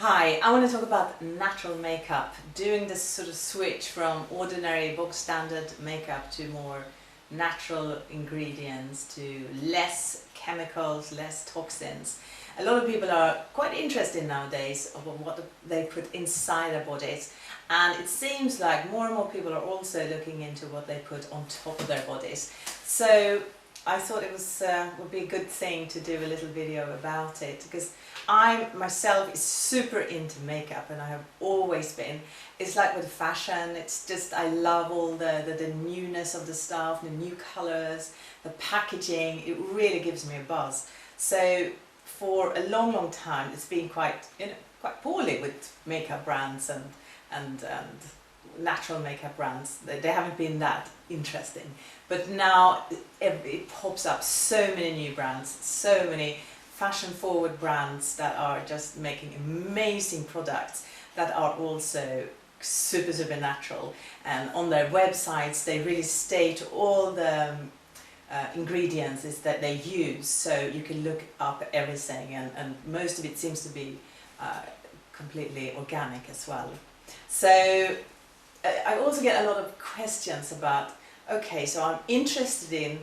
Hi, I want to talk about natural makeup, doing this sort of switch from ordinary book standard makeup to more natural ingredients, to less chemicals, less toxins. A lot of people are quite interested nowadays of what they put inside their bodies, and it seems like more and more people are also looking into what they put on top of their bodies. So I thought it was would be a good thing to do a little video about it, because I myself is super into makeup and I have always been. It's like with fashion, it's just I love all the newness of the stuff, the new colours, the packaging. It really gives me a buzz. So for a long time it's been quite poorly with makeup brands and natural makeup brands. They haven't been that interesting, but now it pops up so many new brands, so many fashion forward brands that are just making amazing products that are also super natural, and on their websites they really state all the ingredients is that they use, so you can look up everything, and most of it seems to be completely organic as well. So I also get a lot of questions about, okay, so I'm interested in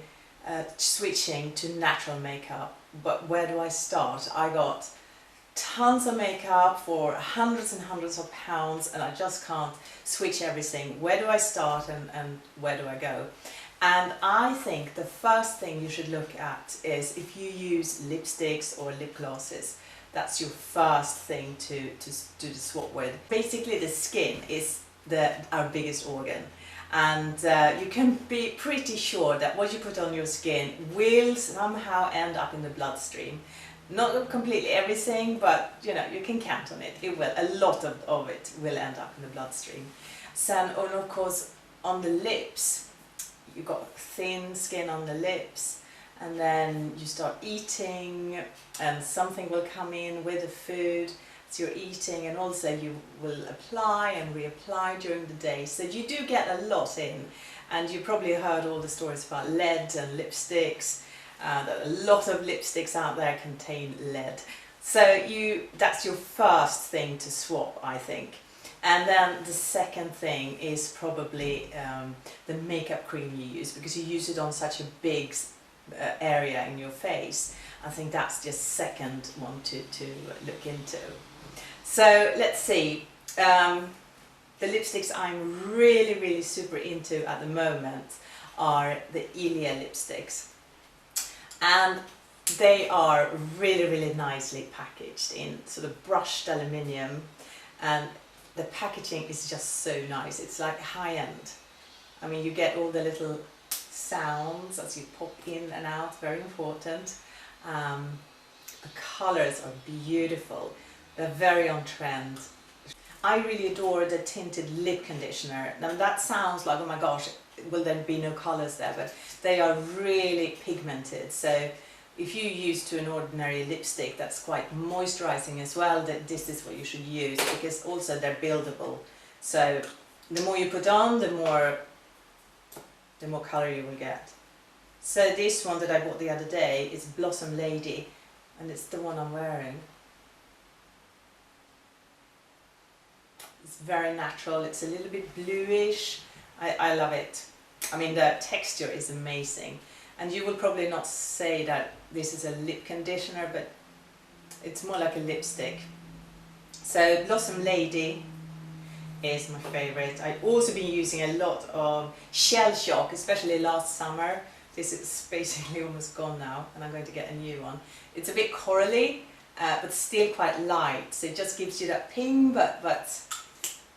switching to natural makeup, but where do I start? I got tons of makeup for hundreds and hundreds of pounds and I just can't switch everything. Where do I start and where do I go? And I think the first thing you should look at is if you use lipsticks or lip glosses. That's your first thing to do the swap with. Basically the skin is our biggest organ, and you can be pretty sure that what you put on your skin will somehow end up in the bloodstream. Not completely everything, but you know, you can count on it. It will. A lot of it will end up in the bloodstream. So, and of course on the lips, you've got thin skin on the lips, and then you start eating and something will come in with the food. So you're eating, and also you will apply and reapply during the day. So you do get a lot in, and you probably heard all the stories about lead and lipsticks. That a lot of lipsticks out there contain lead. So that's your first thing to swap, I think. And then the second thing is probably the makeup cream you use, because you use it on such a big area in your face. I think that's just second one to look into. So let's see, the lipsticks I'm really super into at the moment are the Ilia lipsticks, and they are really nicely packaged in sort of brushed aluminium, and the packaging is just so nice. It's like high-end. I mean, you get all the little sounds as you pop in and out, very important. The colours are beautiful. They're very on trend. I really adore the tinted lip conditioner. Now that sounds like, oh my gosh, will there be no colours there? But they are really pigmented. So if you use to an ordinary lipstick that's quite moisturising as well, that this is what you should use, because also they're buildable. So the more you put on, the more colour you will get. So this one that I bought the other day is Blossom Lady, and it's the one I'm wearing. It's very natural, it's a little bit bluish. I love it. I mean, the texture is amazing. And you will probably not say that this is a lip conditioner, but it's more like a lipstick. So Blossom Lady is my favourite. I've also been using a lot of Shell Shock, especially last summer. This is basically almost gone now, and I'm going to get a new one. It's a bit corally, but still quite light. So it just gives you that ping, but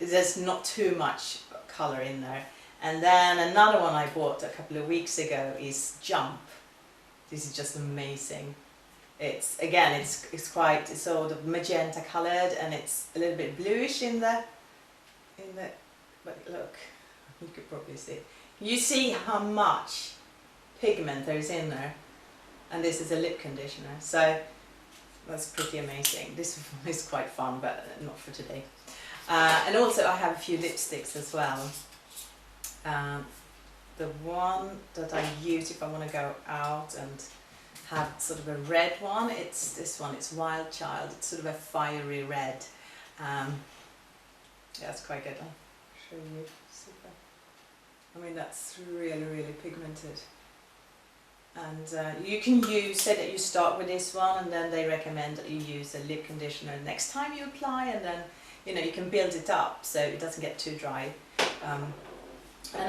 there's not too much colour in there. And then another one I bought a couple of weeks ago is Jump. This is just amazing. It's quite sort of magenta coloured, and it's a little bit bluish in the but look, you could probably see. You see how much pigment there is in there, and this is a lip conditioner, so that's pretty amazing. This one is quite fun, but not for today. And also I have a few lipsticks as well. The one that I use if I want to go out and have sort of a red one, it's this one, it's Wild Child. It's sort of a fiery red. Yeah, it's quite good. I'll show you. Super. I mean, that's really, really pigmented. And you can use, say that you start with this one, and then they recommend that you use a lip conditioner next time you apply, and then you can build it up so it doesn't get too dry. And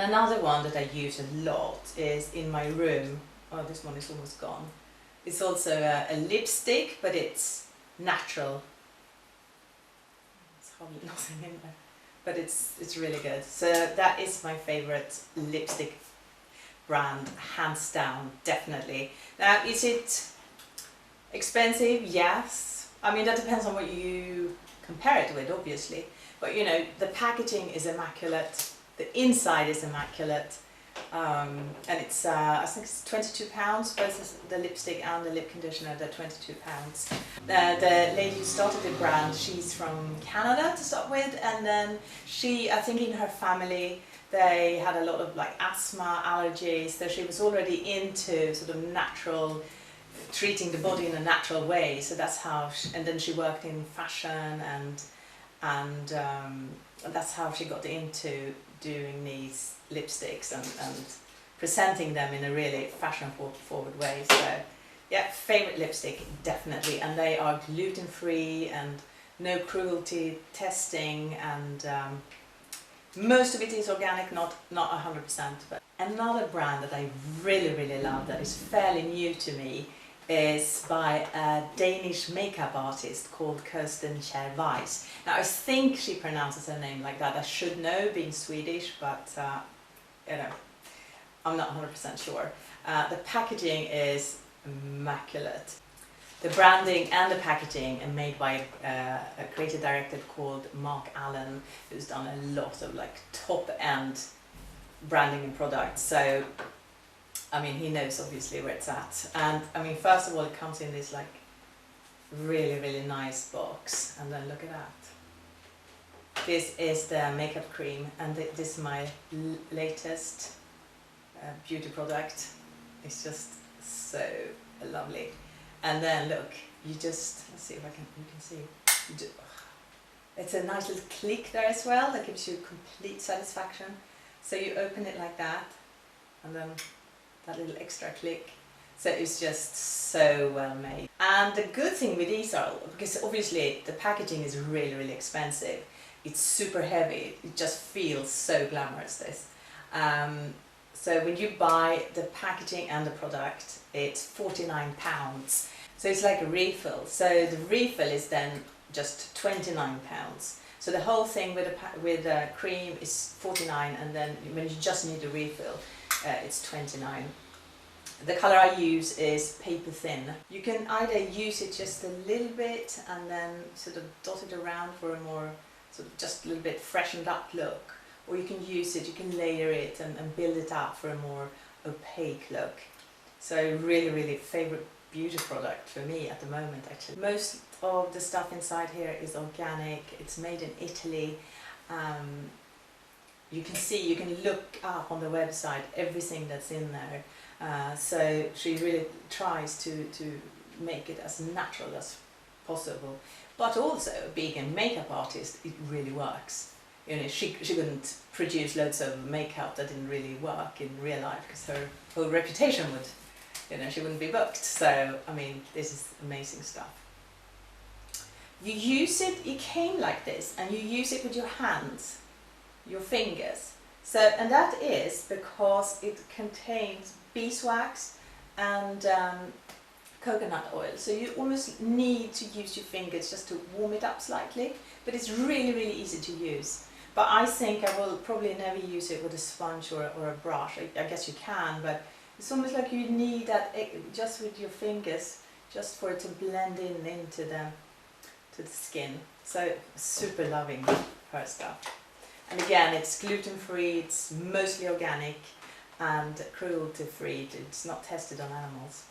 another one that I use a lot is in my room. Oh, this one is almost gone. It's also a lipstick, but it's natural. It's hardly nothing in there, but it's really good. So that is my favorite lipstick brand, hands down, definitely. Now, is it expensive? Yes. I mean, that depends on what you compare it with, obviously. But the packaging is immaculate, the inside is immaculate, and it's I think it's £22, both the lipstick and the lip conditioner. They're £22. The lady who started the brand, she's from Canada to start with, and then I think in her family they had a lot of like asthma, allergies, so she was already into sort of natural, treating the body in a natural way. So that's how and then she worked in fashion, and that's how she got into doing these lipsticks and presenting them in a really fashion forward way. So yeah, favorite lipstick, definitely. And they are gluten-free and no cruelty testing, and most of it is organic, not 100%. But another brand that I really, really love that is fairly new to me is by a Danish makeup artist called Kirsten Kjær. Now, I think she pronounces her name like that. I should know, being Swedish, but I'm not 100% sure. The packaging is immaculate. The branding and the packaging are made by a creative director called Mark Allen, who's done a lot of like top-end branding and products. So I mean, he knows obviously where it's at. And I mean, first of all, it comes in this like really, really nice box, and then look at that. This is the makeup cream, and this is my latest beauty product. It's just so lovely. And then look, let's see if you can see. It's a nice little click there as well, that gives you complete satisfaction. So you open it like that, and then that little extra click. So it's just so well made. And the good thing with these are, because obviously the packaging is really, really expensive, it's super heavy, it just feels so glamorous, this. So when you buy the packaging and the product, it's £49. So it's like a refill. So the refill is then just £29. So the whole thing with the cream is £49, and then when you just need a refill, it's £29. The colour I use is paper thin. You can either use it just a little bit and then sort of dot it around for a more sort of just a little bit freshened up look, or you can use it, you can layer it and build it up for a more opaque look. So really, really favourite beauty product for me at the moment, actually. Most of the stuff inside here is organic, it's made in Italy. You can look up on the website everything that's in there. So she really tries to make it as natural as possible. But also, being a makeup artist, it really works. She couldn't produce loads of makeup that didn't really work in real life, because her whole reputation would, she wouldn't be booked. So, I mean, this is amazing stuff. You use it, it came like this, and you use it with your hands, your fingers. So, and that is because it contains beeswax and coconut oil. So you almost need to use your fingers just to warm it up slightly, but it's really, really easy to use. But I think I will probably never use it with a sponge or a brush. I guess you can, but it's almost like you need that just with your fingers, just for it to blend into the skin. So super loving her stuff. And again, it's gluten-free, it's mostly organic and cruelty-free. It's not tested on animals.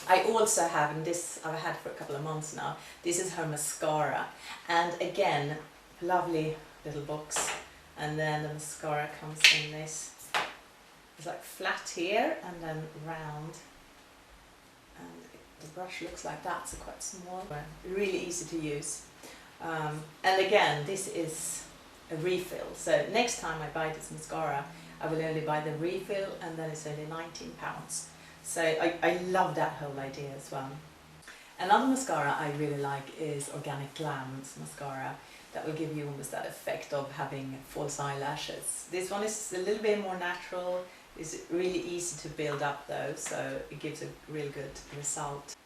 I also have, and this I've had for a couple of months now, this is her mascara. And again, lovely little box. And then the mascara comes in this. It's like flat here and then round. And the brush looks like that, so quite small. Really easy to use. And again, this is a refill, so next time I buy this mascara I will only buy the refill, and then it's only £19. So I love that whole idea as well. Another mascara I really like is Organic Glam's mascara. That will give you almost that effect of having false eyelashes. This one is a little bit more natural. It's really easy to build up though, so it gives a real good result.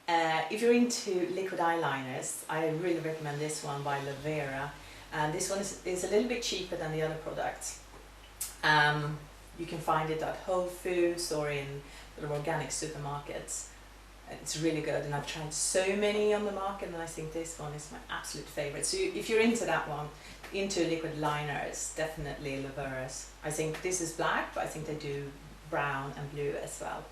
If you're into liquid eyeliners, I really recommend this one by Lavera. And this one is a little bit cheaper than the other products. You can find it at Whole Foods or in sort of organic supermarkets. It's really good, and I've tried so many on the market, and I think this one is my absolute favourite. So if you're into that one, into liquid liners, definitely Lavera's. I think this is black, but I think they do brown and blue as well.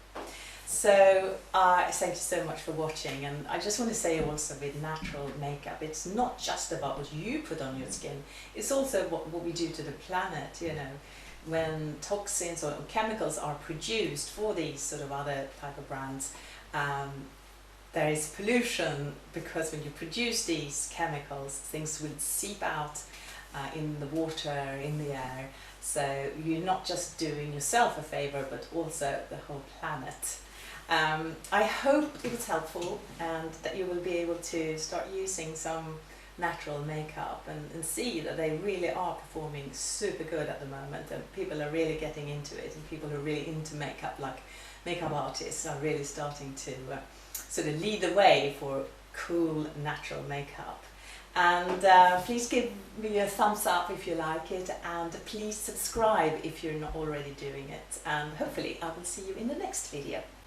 So thank you so much for watching, and I just want to say also with natural makeup, it's not just about what you put on your skin, it's also what we do to the planet, you know. When toxins or chemicals are produced for these sort of other type of brands, there is pollution, because when you produce these chemicals, things will seep out in the water, in the air. So you're not just doing yourself a favor, but also the whole planet. I hope it was helpful, and that you will be able to start using some natural makeup and see that they really are performing super good at the moment, and people are really getting into it, and people who are really into makeup, like makeup artists, are really starting to sort of lead the way for cool natural makeup. And please give me a thumbs up if you like it, and please subscribe if you're not already doing it, and hopefully I will see you in the next video.